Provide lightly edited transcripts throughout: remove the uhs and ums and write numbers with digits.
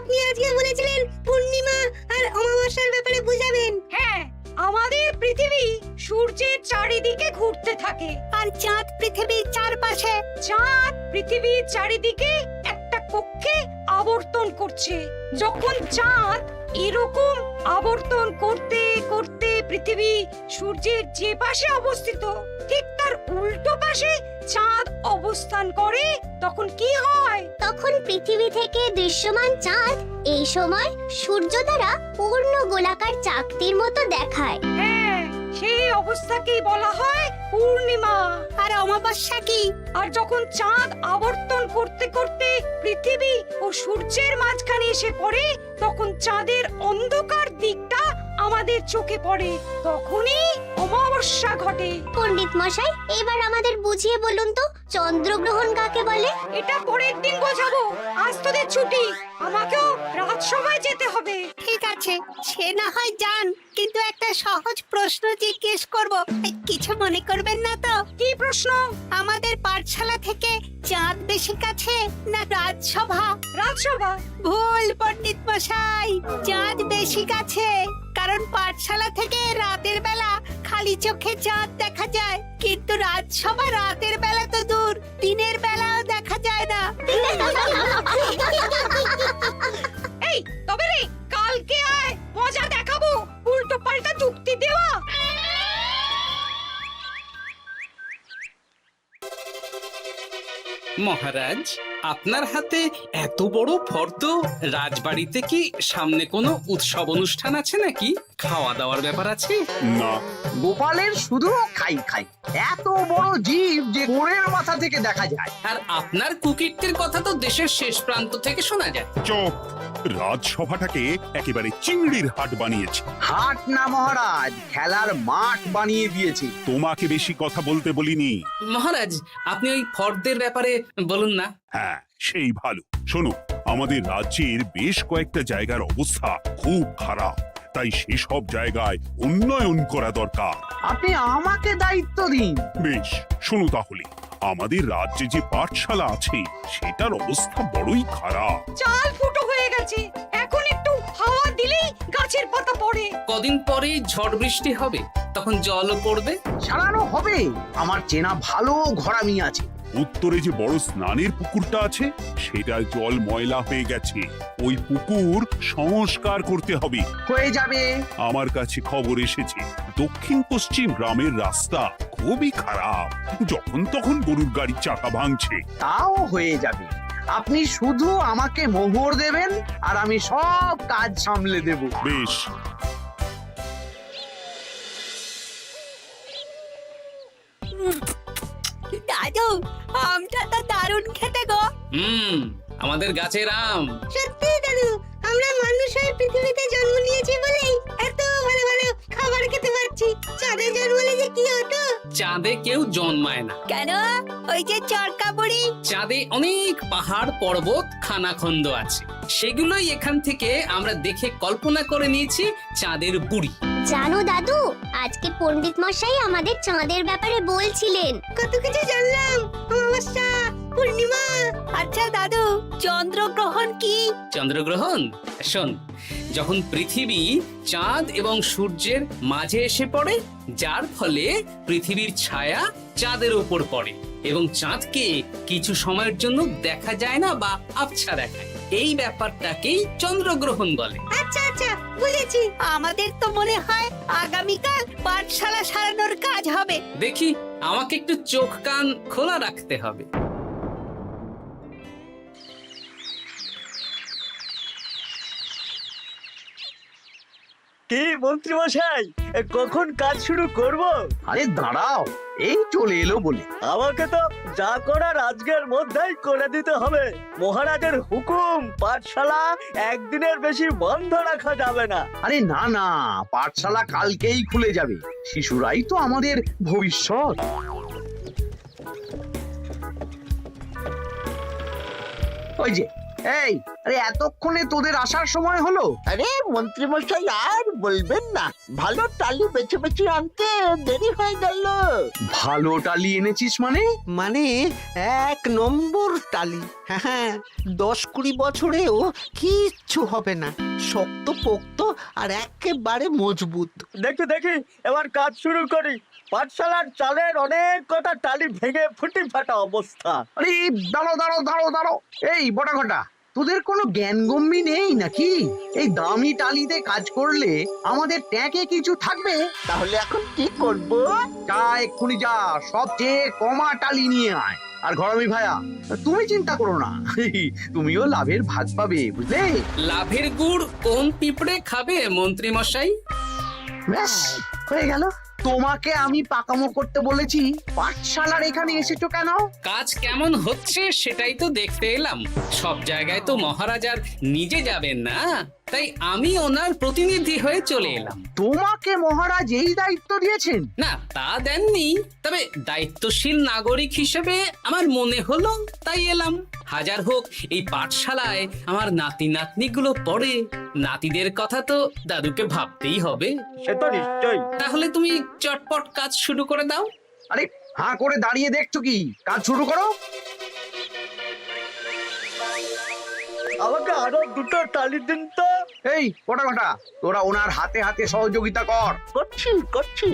আপনি আজকে বলেছিলেন পূর্ণিমা আর অমাবস্যার ব্যাপারে বুঝাবেন। হ্যাঁ, আমাদের পৃথিবী সূর্যের চারিদিকে ঘুরতে থাকে, আর চাঁদ পৃথিবীর চারপাশে। চাঁদ পৃথিবীর চারিদিকে একটা কক্ষে আবর্তন করছে। যখন চাঁদ এরকম আবর্তন করতে করতে পৃথিবী সূর্যের যে পাশে অবস্থিত ঠিক তার উল্টো পাশে চাঁদ অবস্থান করে, তখন কি হয়? তখন পৃথিবী থেকে দৃশ্যমান চাঁদ এই সময় সূর্য দ্বারা পূর্ণ গোলাকার চাকতির মতো দেখায়। হ্যাঁ, সেই অবস্থাকেই বলা হয় পূর্ণিমা। আর অমাবস্যা কি? আর যখন চাঁদ আবর্তন করতে করতে পৃথিবী ও সূর্যের মাঝখানে এসে পড়ে, তখন চাঁদের অন্ধকার দিকটা আমাদের চোখে পড়ে, তখনই অমাবস্যা ঘটে। পণ্ডিত মশাই, এবার আমাদের বুঝিয়ে বলুন তো চন্দ্রগ্রহণ কাকে বলে? এটা পরের দিন বোঝাবো, আজ তোদের ছুটি, আমাকেও রাজসভায় যেতে হবে। ঠিক আছে, সে না হয় যান, কিন্তু একটা সহজ প্রশ্ন জিজ্ঞেস করব, কিছু মনে করবেন না তো? কি প্রশ্ন? আমাদের পাঠশালা থেকে চাঁদ বেশি কাছে না রাজসভা? রাজসভা? ভুল পণ্ডিত মশাই, চাঁদ বেশি কাছে, কারণ পাঠশালা থেকে রাতের বেলা খালি চোখে চাঁদ দেখা যায়, কিন্তু রাজসভা রাতের বেলা তো দূর, দিনের বেলাও দেখা যায় না। এই তবে রে, কালকে আয়, মজা দেখাবো, উল্টো পাল্টা যুক্তি দেওয়া। মহারাজ, আপনার হাতে এত বড় ফর্দ, রাজবাড়িতে কি সামনে কোনো উৎসব অনুষ্ঠান আছে নাকি? খাওয়া দাওয়ার ব্যাপার আছে? না, গোপালের শুধু খাই খাই, এত বড় জীব যে গোড়ের মাথা থেকে দেখা যায়। আর আপনার কুকীর্তির কথা তো দেশের শেষ প্রান্ত থেকে শোনা যায়। চুপ! রাজসভাটাকে একেবারে চিংড়ির হাট বানিয়েছে। হাট না মহারাজ, খেলার মাঠ বানিয়ে দিয়েছি। তোমাকে বেশি কথা বলতে বলিনি। মহারাজ, আপনি ওই ফর্দের ব্যাপারে বলুন না। হ্যাঁ, সেই ভালো। শোনো, আমাদের রাজ্যের বেশ কয়েকটা জায়গার অবস্থা খুব খারাপ, তাই সেসব জায়গায় উন্নয়ন করা দরকার। আপনি আমাকে দায়িত্ব দিন। বেশ, শোনো তাহলে, আমাদের রাজ্যে যে পাঠশালা আছে সেটার অবস্থা বড়ই খারাপ। চাল ফুটো হয়ে গেছে, এখন একটু হাওয়া দিলেই গাছের পাতা পড়ে। কদিন পরেই ঝড় বৃষ্টি হবে, তখন জলও পড়বে। সারানো হবে, আমার চেনা ভালো ঘরামি আছে। উত্তরে যে বড় স্নানের পুকুরটা আছে সেটার জল ময়লা হয়ে গেছে, ওই পুকুর সংস্কার করতে হবে। হয়ে যাবে। আমার কাছে খবর এসেছে দক্ষিণ পশ্চিম গ্রামের রাস্তা খুবই খারাপ, যখন তখন গরুর গাড়ির চাকা ভাঙছে। তাও হয়ে যাবে, আপনি শুধু আমাকে মোহর দেবেন আর আমি সব কাজ সামলে দেব। বেশ, দাদু, আমটা তো দারুণ খেতে গো। আমাদের গাছের আম। সত্যি দাদু, আমরা মানুষ হয়ে পৃথিবীতে জন্ম নিয়েছি বলেই এত ভালো ভালো খাবার খেতে পারছি। চাঁদে জন্মলে যে কি হতো? চাঁদে কেউ জন্মায় না। কেন? ওই যে চরকা বুড়ি। চাঁদে অনেক পাহাড় পর্বত খানাখন্দ আছে, সেগুলোই এখান থেকে আমরা দেখে কল্পনা করে নিয়েছি চাঁদের বুড়ি। জানো দাদু, আজকে পণ্ডিত মশাই আমাদের চাঁদের ব্যাপারে বলছিলেন। কত কিছু জানলাম, অমাবস্যা, পূর্ণিমা। আচ্ছা দাদু, চন্দ্রগ্রহণ কি? চন্দ্রগ্রহণ? শোন, যখন পৃথিবী চাঁদ এবং সূর্যের মাঝে এসে পড়ে, যার ফলে পৃথিবীর ছায়া চাঁদের উপর পড়ে এবং চাঁদকে কিছু সময়ের জন্য দেখা যায় না বা আবছা দেখায়, এই ব্যাপারটাকেই চন্দ্রগ্রহণ বলে। আচ্ছা আচ্ছা, বুঝেছি। আমাদের তো মনে হয় আগামীকাল পাঠশালা সারানোর কাজ হবে। দেখি, আমাকে একটু চোখ কান খোলা রাখতে হবে। কি মন্ত্রী মশাই, কখন কাজ শুরু করব? আরে দাঁড়াও, এই চলে এলো বলে। আমাকে তো যা করার আজকের মধ্যেই করে দিতে হবে। মহারাজের হুকুম, পাঠশালা একদিনের বেশি বন্ধ রাখা যাবে না। আরে না না, পাঠশালা কালকেই খুলে যাবে, শিশুরাই তো আমাদের ভবিষ্যৎ। ওই যে এই আরে এতক্ষণে তোদের আসার সময় হলো? আরে মন্ত্রী মশাই আর বলবেন না, ভালো টালি বেছে বেছে আনতে দেরি হয়ে গেল। ভালো টালি এনেছিস মানে? মানে 1 নম্বর টালি। হ্যাঁ 10-20 বছরেও কিচ্ছু হবে না, শক্ত পোক্ত আর একেবারে মজবুত। দেখি দেখি এবার কাজ শুরু করি। পাঠশালার চালের অনেক কটা টালি ভেঙে ফুটি ফাটা অবস্থা। আরে দাঁড়ো। এই বটা ঘটা, তোদের কোনো জ্ঞানগম্যি নেই নাকি? এই দামি টালিতে কাজ করলে আমাদের ট্যাঁকে কিছু থাকবে? তাহলে এখন কি করব? যা এক্ষুনি যা, সবচেয়ে কমা টালি নিয়ে আয়। আর ঘরমি ভাইয়া, তুমি চিন্তা করো না, তুমিও লাভের ভাগ পাবে, বুঝলে? লাভের গুড় কোন পিঁপড়ে খাবে মন্ত্রী মশাই? ব্যাস হয়ে গেল। তোমাকে আমি পাকামো করতে বলেছি, পাঠশালার এখানে এসেছো কেন? কাজ কেমন হচ্ছে সেটাই তো দেখতে এলাম। সব জায়গায় তো মহারাজার নিজে যাবেন না, তাই আমি ওনার প্রতিনিধি হয়ে চলে এলাম। তোমাকে মহারাজ এই দায়িত্ব দিয়েছেন? না তা দেননি, তবে দায়িত্বশীল নাগরিক হিসেবে আমার মনে হলো তাই এলাম। হাজার হোক এই পাঠশালায় আমার নাতি নাতনিগুলো পড়ে, নাতিদের কথা তো দাদুকে ভাবতেই হবে। সে তো নিশ্চয়ই। তাহলে তুমি চটপট কাজ শুরু করে দাও। আরে হাঁ করে দাঁড়িয়ে দেখছো কি? কাজ শুরু করো। আমাকে আরো দুটো টালি দিন তো। এই কটা কটা, তোরা ওনার হাতে হাতে সহযোগিতা কর। করছি।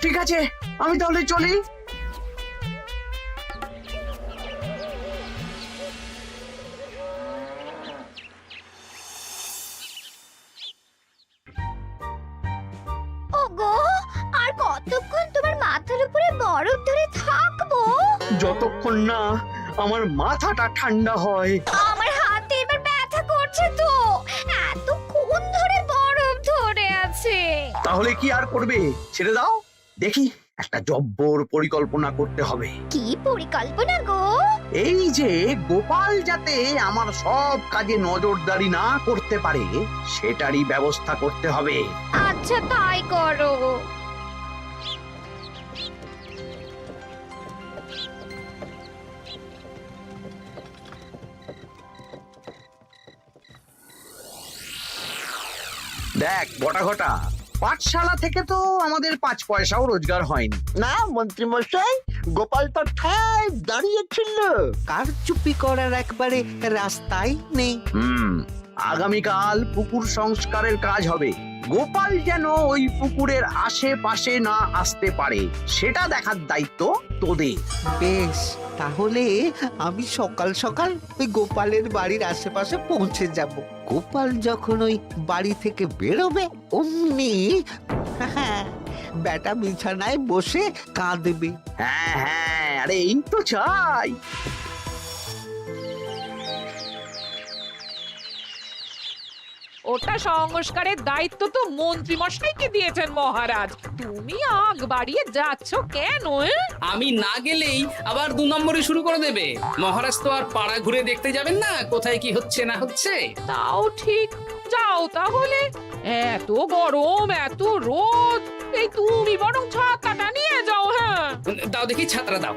ঠিক আছে, আমি তাহলে চলি। ওগো, আর কতক্ষণ তোমার মাথার উপরে বরফ ধরে থাকবো? যতক্ষণ না আমার মাথাটা ঠান্ডা হয়। আমার হাতে এবার ব্যথা করছে তো, এতক্ষণ ধরে বরফ ধরে আছে। তাহলে কি আর করবে, ছেড়ে দাও। দেখি একটা জব্বর পরিকল্পনা করতে হবে। কি পরিকল্পনা গো? এই যে গোপাল যাতে আমার সব কাজে নজরদারি না করতে পারে, সেটারই ব্যবস্থা করতে হবে। আচ্ছা তাই করো। দেখ বটা ঘটা, পাঠশালা থেকে তো আমাদের 5 পয়সাও রোজগার হয়নি। না মন্ত্রী মশাই, গোপাল তো ঠায় দাঁড়িয়েছিল। কারচুপি করার একবারে রাস্তাই নেই। আগামীকাল পুকুর সংস্কারের কাজ হবে। গোপাল যেন ওই পুকুরের আশেপাশে না আসতে পারে, সেটা দেখার দায়িত্ব তোদের। বেশ, তাহলে আমি সকাল সকাল ওই গোপালের বাড়ির আশেপাশে পৌঁছে যাব। গোপাল যখন ওই বাড়ি থেকে বেরোবে অমনি বেটা বিছানায় বসে কাঁদবে। হ্যাঁ, আরে এই তো চাই। ওটা সংস্কারের দায়িত্ব তো মন্ত্রী মশাইকে দিয়েছেন মহারাজ। তুমি আগ বাড়িয়ে যাচ্ছ কেন? আমি না গেলেই আবার 2 নম্বরে শুরু করে দেবে। মহারাজ তো আর পাড়া ঘুরে দেখতে যাবেন না কোথায় কি হচ্ছে না হচ্ছে। তাও ঠিক, যাও তাহলে। এত গরম, এত রোদ, এই তুমি বরং ছাতাটা নিয়ে যাও। হ্যাঁ দাও দেখি ছাত্রা দাও।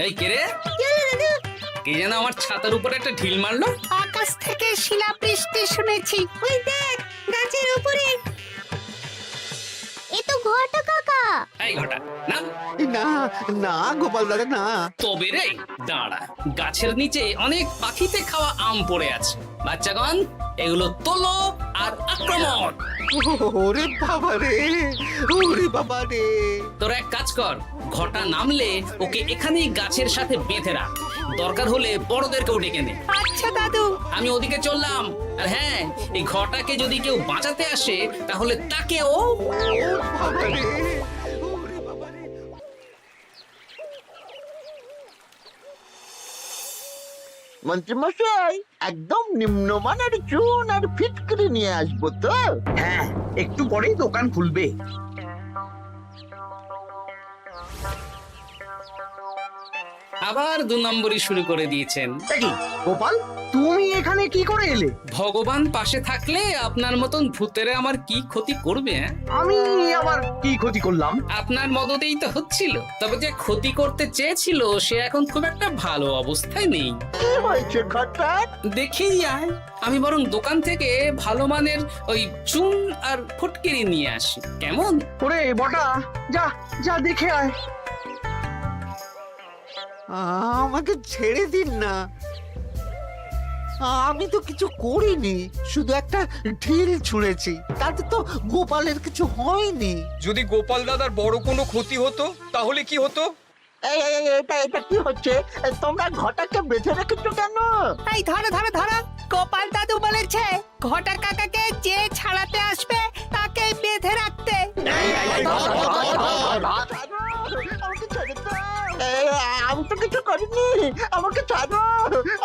এই কে রে? কে যেন আমার ছাতার উপরে একটা ঢিল মারলো? আকাশ থেকে শিলাবৃষ্টি শুনেছি। ওই দেখ গাছের উপরে। এ তো ঘটা কাকা। এই ঘটা না না না গোপাল দাদা না। তবে রে দাঁড়া, গাছের নিচে অনেক পাখিতে খাওয়া আম পড়ে আছে। বাচ্চাগণ এগুলো তোলো আর আক্রমণ। ওরে বাবা রে, ওরে বাবা রে। তোরা এক কাজ কর, ঘটা নামলে ওকে এখানেই গাছের সাথে বেঁধে রাখ। দরকার হলে বড়দেরকেও ডেকে নে। আচ্ছা দাদু। আমি ওদিকে চললাম। আর হ্যাঁ, এই ঘটাকে যদি কেউ বাঁচাতে আসে তাহলে তাকেও। বাবা রে, ওরে বাবা রে। মন্ত্রীমশাই একদম নিম্নমানের চুন আর ফিটকিরি নিয়ে আসবো তো। হ্যাঁ, একটু পরেই দোকান খুলবে। আবার 2 নম্বরই শুরু করে দিয়েছেন। দেখি গোপাল, তুমি এখানে কি করে এলে? ভগবান পাশে থাকলে আপনার মতন ভূতেরা আমার কি ক্ষতি করবে? আমি আবার কি ক্ষতি করলাম? আপনার মদতেই তো হচ্ছিল। তবে যে ক্ষতি করতে চেয়েছিল সে এখন খুব একটা ভালো অবস্থায় নেই। কি হয়েছে ঘটাৎ? দেখেই আয়, আমি বরং দোকান থেকে ভালো মানের ওই চুন আর ফটকিরি নিয়ে আসি, কেমন? ওরে বটা, যা যা দেখে আয়। আমাকে ছেড়ে দিন না, আমি তো কিছু করিনি, শুধু একটা ঢিল ছুঁড়েছি, তাতে তো গোপালের কিছু হয়নি। যদি গোপাল দাদার বড় কোনো ক্ষতি হতো তাহলে কি হতো? এটা কি হচ্ছে? তোমরা ঘটাকে বেঁধে রেখেছো কেন? এই ধরো ধরো ধরো, গোপাল দাদু বলেছে ঘটা কাকাকে যে ছাড়াতে আসবে তাকে বেঁধে রাখতে। আমাকে ছেড়ে দাও। আমি তো কিছু করিনি, আমাকে ছাড়ো,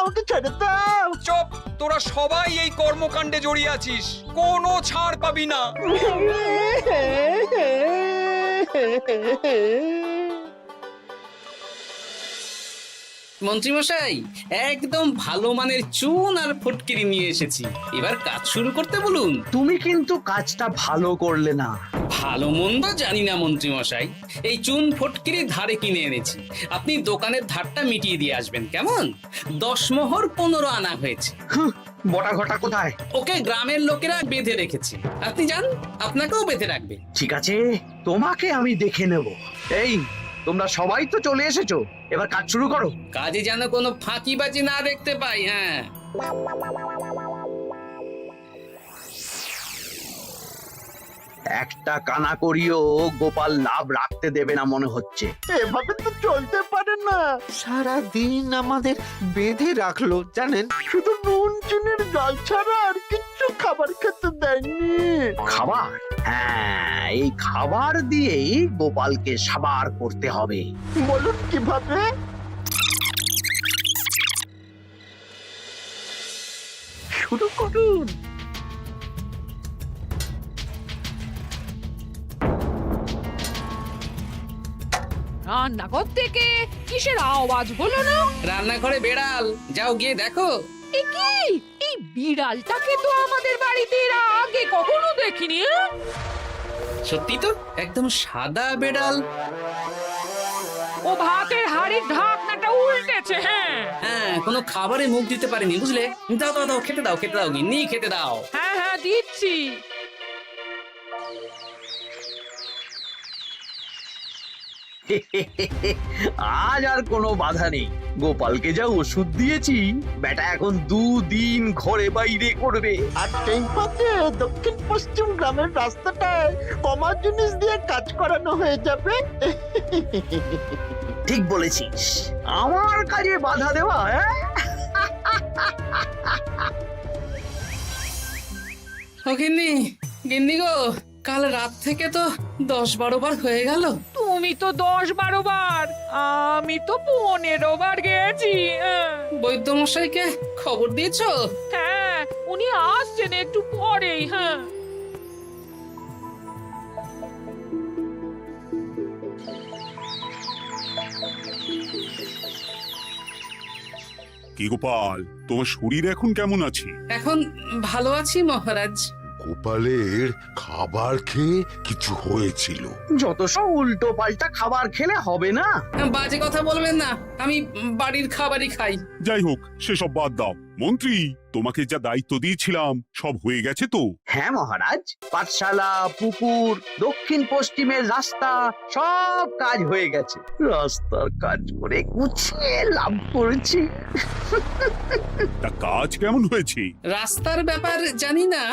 আমাকে ছেড়ে দাও। চুপ, তোরা সবাই এই কর্মকাণ্ডে জড়িয়ে আছিস, কোনো ছাড় পাবি না। মন্ত্রীমশাই, একদম ভালো মানের চুন আর ফটকিরি নিয়ে এসেছি, এবার কাজ শুরু করতে বলুন। তুমি কিন্তু কাজটা ভালো করলে না। ভালো মন্দ জানি না মন্ত্রীমশাই, এই চুন ফটকিরি ধারে কিনে এনেছি, আপনি দোকানের ধারটা মিটিয়ে দিয়ে আসবেন, কেমন? 10 মোহর 15 আনা হয়েছে। বটা ঘটা কোথায়? ওকে গ্রামের লোকেরা বেঁধে রেখেছে, আপনি যান, আপনাকেও বেঁধে রাখবে। ঠিক আছে, তোমাকে আমি দেখে নেব। এই, তোমরা সবাই তো চলে এসেছো, এবার কাজ শুরু করো। কাজে যেন কোনো ফাঁকিবাজি না দেখতে পাই। হ্যাঁ, একটা কানা করিও গোপাল লাভ রাখতে দেবে না মনে হচ্ছে। এভাবে তো চলতে পারে না। সারা দিন আমাদের বেঁধে রাখলো জানেন। শুধু নুন চিনির জল ছাড়া আর কিচ্ছু খাবার খেতে দেয়নি। খাবার? হ্যাঁ, এই খাবার দিয়েই গোপালকে সাবার করতে হবে। বলুন কিভাবে? শুরু করুন। রান্নাঘর থেকে কিসের আওয়াজ হলো না? রান্নাঘরে বেড়াল, যাও গিয়ে দেখো। এ কি? এই বিড়ালটাকে তো আমাদের বাড়িতে এর আগে কখনো দেখিনি। সত্যি তো, একদম সাদা বেড়াল। ও ভাতের হাড়ির ঢাকনাটা উল্টেছে। হ্যাঁ হ্যাঁ, কোনো খাবারে মুখ দিতে পারেনি, বুঝলে? দাও দাও দাও, খেতে দাও, খেতে দাও, গিন্নি খেতে দাও। হ্যাঁ হ্যাঁ, দিচ্ছি। আজ আর কোনো বাধা নেই। গোপালকে যা ওষুধ দিয়েছি, বেটা এখন 2 দিন ঘরে বাইরে করবে। আর সেই ফাঁকে দক্ষিণ পশ্চিম গ্রামের রাস্তাটায় কমা জিনিস দিয়ে কাজ করানো হয়ে যাবে। ঠিক বলেছিস, আমার কাজে বাধা দেওয়া। ও গিন্নি, গিন্নি গো, কাল রাত থেকে তো 10-12 বার হয়ে গেল। তুমি তো 10-12 বার, আমি তো 15 বার গেছি। বৈদ্যমশাইকে খবর দিয়েছো? হ্যাঁ, উনি আসছেন একটু পরেই। হ্যাঁ, কি গোপাল, তোমার শরীর এখন কেমন আছে? এখন ভালো আছি মহারাজ। গোপালের খাবার খেয়ে কিছু হয়েছিল। যত সব উল্টো পাল্টা খাবার খেলে হবে না। বাজে কথা বলবেন না, আমি বাড়ির খাবারই খাই। যাই হোক, সেসব বাদ দাও। মন্ত্রী, তোমাকে যা দায়িত্ব দিয়েছিলাম সব হয়ে গেছে তো? হ্যাঁ মহারাজ, পাঠশালা, পুকুর, দক্ষিণ পশ্চিমের রাস্তা সব কাজ হয়ে গেছে। রাস্তার কাজ করে গুছিয়ে লাভ করেছি। তা কাজ কেমন হয়েছে? রাস্তার ব্যাপার জানি না,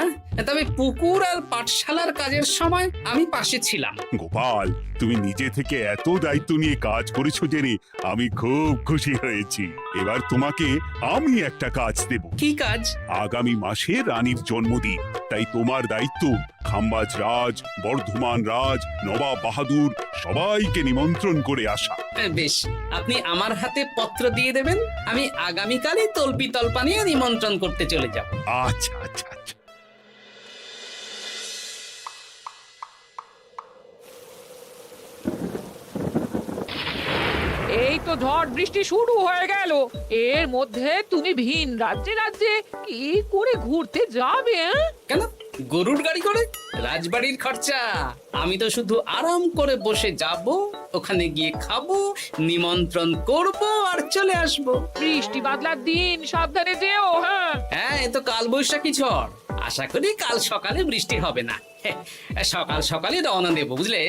তবে পুকুর আর পাঠশালার কাজের সময় আমি পাশে ছিলাম। গোপাল, তুমি নিজে থেকে এত দায়িত্ব নিয়ে কাজ করেছো জেনে আমি খুব খুশি হয়েছি। এবার তোমাকে আমি একটা কাজ কাজ দেব। কি কাজ? আগামী মাসে রানীর জন্মদিন, তাই তোমার দায়িত্ব খাম্বাজ রাজ, বর্ধমান রাজ, নবাব বাহাদুর সবাইকে নিমন্ত্রণ করে আসা। বেশ, আপনি আমার হাতে পত্র দিয়ে দেবেন, আমি আগামীকালই তল্পি তল্পা নিয়ে নিমন্ত্রণ করতে চলে যাব। আচ্ছা আচ্ছা আচ্ছা। এই তো ঝড় বৃষ্টি শুরু হয়ে গেল, এর মধ্যে তুমি ভিন রাজ্যে রাজ্যে কি করে ঘুরতে যাবে? কেন, গরুর গাড়ি করে? রাজবাড়ির খরচা। আমি তো শুধু আরাম করে বসে যাব, ওখানে গিয়ে খাবো, নিমন্ত্রণ করব আর চলে আসব। বৃষ্টি বাদলার দিন, সাবধানে যেও। হ্যাঁ হ্যাঁ, এ তো কাল বৈশাখী ঝড়, আশা করি কাল সকালে বৃষ্টি হবে না। সকাল সকালে রওনা দেবো, বুঝলে?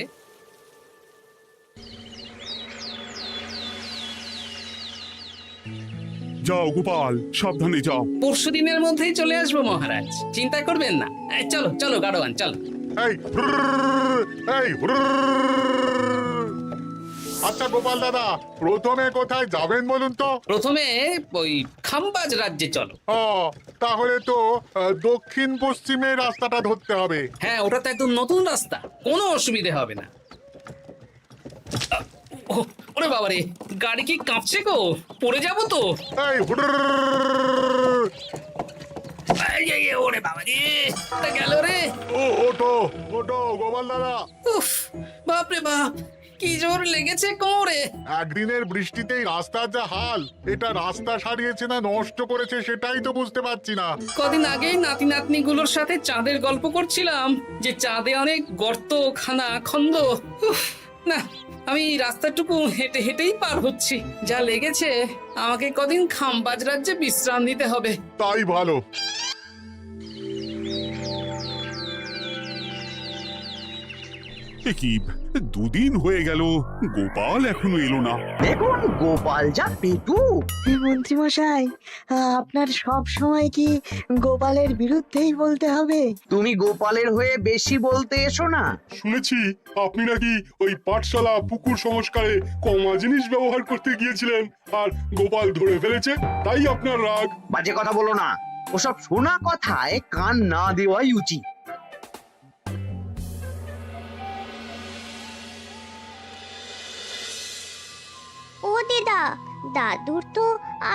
যাও গোপাল, সাবধানে যাও। পরশু দিনের মধ্যেই চলে আসবো মহারাজ, চিন্তা করবেন না। চলো চলো গাড়োয়ান, চলো। এই আচ্ছা গোপাল দাদা, প্রথমে কোথায় যাবেন বলুন তো? প্রথমে ওই খাম্বাজ রাজ্যে চলো। ও, তাহলে তো দক্ষিণ পশ্চিমে রাস্তাটা ধরতে হবে। হ্যাঁ, ওটা তো একদম নতুন রাস্তা, কোনো অসুবিধে হবে না। ওরে বাবারে, গাড়ি কি কাঁপছে গো, পড়ে যাবো তো। এই ওরে বাবা রে, গেল রে। ওটো ওটো গোপাল দাদা। উফ, বাপরে বাপ, কি জোর লেগেছে কোমরে। একদিনের বৃষ্টিতেই রাস্তার যা হাল, এটা রাস্তা সারিয়েছে না নষ্ট করেছে সেটাই তো বুঝতে পারছি না। কদিন আগেই নাতি নাতনি গুলোর সাথে চাঁদের গল্প করছিলাম, যে চাঁদে অনেক গর্ত, খানা খন্দ। উফ, না, আমি রাস্তাটুকু হেঁটে হেঁটেই পার হচ্ছি। যা লেগেছে, আমাকে কদিন খাম্বাজ রাজ্যে বিশ্রাম নিতে হবে। তাই ভালো। এ কি, দুদিন হয়ে গেল গোপাল এখনো এলো না। দেখুন গোপাল যা পেটু। মন্ত্রী মশাই, আপনার সব সময় কি গোপালের বিরুদ্ধেই বলতে হবে? তুমি গোপালের হয়ে বেশি বলতে এসো না। শুনেছি আপনি নাকি ওই পাঠশালা পুকুর সংস্কারে কমা জিনিস ব্যবহার করতে গিয়েছিলেন, আর গোপাল ধরে ফেলেছে, তাই আপনার রাগ। বাজে কথা বলো না, ওসব শোনা কথায় কান না দেওয়াই উচিত। ও দিদা, দাদুর তো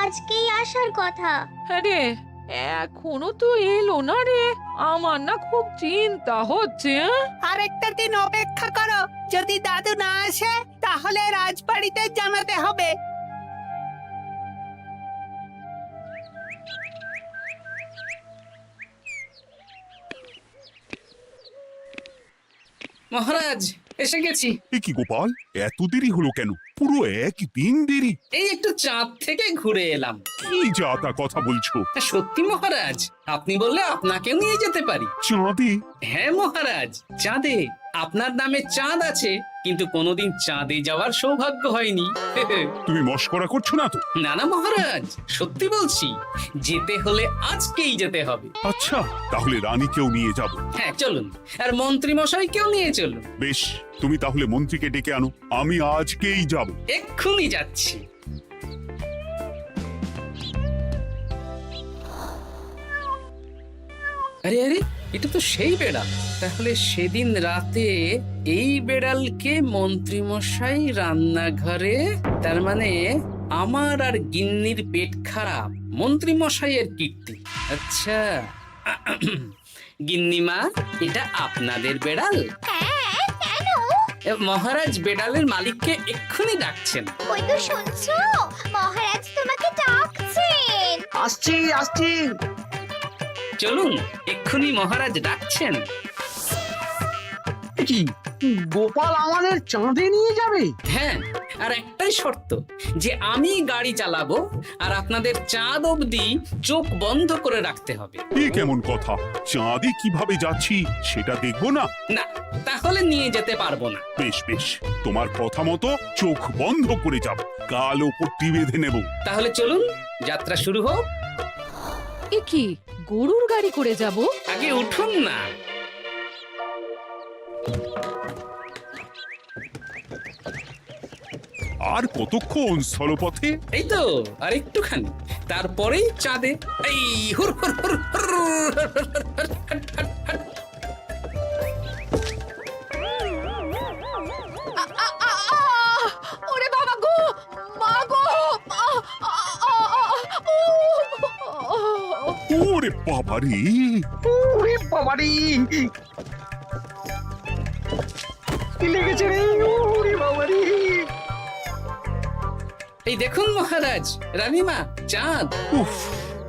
আজকেই আসার কথা। আরে এখনো তো এলো না রে, আমার না খুব চিন্তা হচ্ছে। আরেকটা দিন অপেক্ষা করো, যদি দাদু না আসে তাহলে রাজবাড়িতে জানাতে হবে। মহারাজ, এসে গেছি। এ কি গোপাল, এত দেরি হলো কেন? পুরো একদিন দেরি। এই একটু চাঁদ থেকে ঘুরে এলাম। কি যা তা কথা বলছো? সত্যি মহারাজ, আপনি বললে আপনাকেও নিয়ে যেতে পারি। চাঁদে? হ্যাঁ মহারাজ, চাঁদে। আপনার নামে চাঁদ আছে, কিন্তু কোনোদিন চাঁদে যাওয়ার সৌভাগ্য হয়নি। তুমি মস্করা করছো না তো? না না মহারাজ, সত্যি বলছি, যেতে হলে আজকেই যেতে হবে। আচ্ছা, তাহলে রানীকেও নিয়ে যাব। হ্যাঁ চলুন, আর মন্ত্রী মশাইকেও নিয়ে চলুন। বেশ, তুমি তাহলে মন্ত্রীকে ডেকে আনো, আমি আজকেই যাব। এক্ষুনি যাচ্ছি। আরে আরে, এটা তো সেই বেড়াল। তাহলে সেদিন রাতে এই বেড়ালকে মন্ত্রী মশাই রান্নাঘরে, তার মানে আমার আর গিন্নির পেট খারাপ, মন্ত্রী মশাইয়ের কীর্তি। আচ্ছা, গিন্নিমা, এটা আপনাদের বেড়াল? হ্যাঁ, কেন? মহারাজ বেড়ালের মালিককে এক্ষুনি ডাকছেন। ওই তো শুনছো, মহারাজ তোমাকে ডাকছেন। আসছি আসছি। চলুন, এক্ষুনি মহারাজ ডাকছেন। কি, গোপাল আমাদের চাঁদে নিয়ে যাবে? হ্যাঁ, আর একটাই শর্ত, যে আমি গাড়ি চালাবো আর আপনাদের চাঁদ অবধি চোখ বন্ধ করে রাখতে হবে। এ কেমন কথা? চাঁদে কিভাবে যাচ্ছি সেটা দেখবো না? না, তাহলে নিয়ে যেতে পারবো না। বেশ বেশ, তোমার কথা মতো চোখ বন্ধ করে যাব, কালো পট্টি বেঁধে নেব। তাহলে চলুন, যাত্রা শুরু হোক। এ কি, গরুর গাড়ি করে যাব? আগে উঠুন না। আর কতক্ষণ স্থলপথে? এই তো আর একটুখানি, তারপরেই চাঁদে। এই হুর হুর হুর হুর। ওরে বাবা গো, মা গো, ওরে বাবারে, ওরে বাবারি, কি লেগেছে রে? ওরে বাবারি, এই দেখুন মহারাজ, রানীমা, চাঁদ। উফ,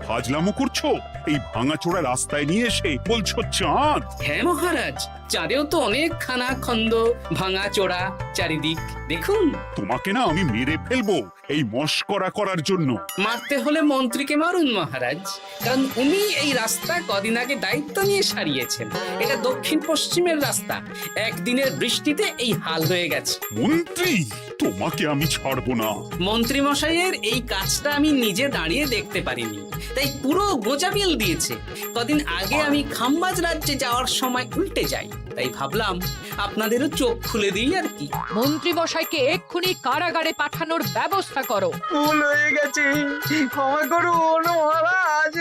ফাজলামো করছো? এই ভাঙাচোরা রাস্তায় নিয়ে এসে বলছো চাঁদ? হ্যাঁ মহারাজ, চাঁদেও তো অনেক খানা খন্দ, ভাঙা চোরা চারিদিক। দেখুন, তোমাকে না আমি মেরে ফেলবো এই মস্করা করার জন্য। মারতে হলে মন্ত্রীকে মারুন মহারাজ, কারণ উনি এই রাস্তা কদিন আগে দায়িত্ব নিয়ে সারিয়েছেন। এটা দক্ষিণ পশ্চিমের রাস্তা, একদিনের বৃষ্টিতে এই হাল হয়ে গেছে। মন্ত্রী, তোমাকে আমি ছাড়বো না। মন্ত্রী মশাইয়ের এই কাজটা আমি নিজে দাঁড়িয়ে দেখতে পারিনি, তাই পুরো গোজামিল দিয়েছে। কদিন আগে আমি খাম্বাজ রাজ্যে যাওয়ার সময় উল্টে যাই, তাই ভাবলাম আপনাদেরও চোখ খুলে দিই আর কি। মন্ত্রী মশাইকে এক্ষুনি কারাগারে পাঠানোর ব্যবস্থা করো। ভুল হয়ে গেছে, ক্ষমা করুন মহারাজ।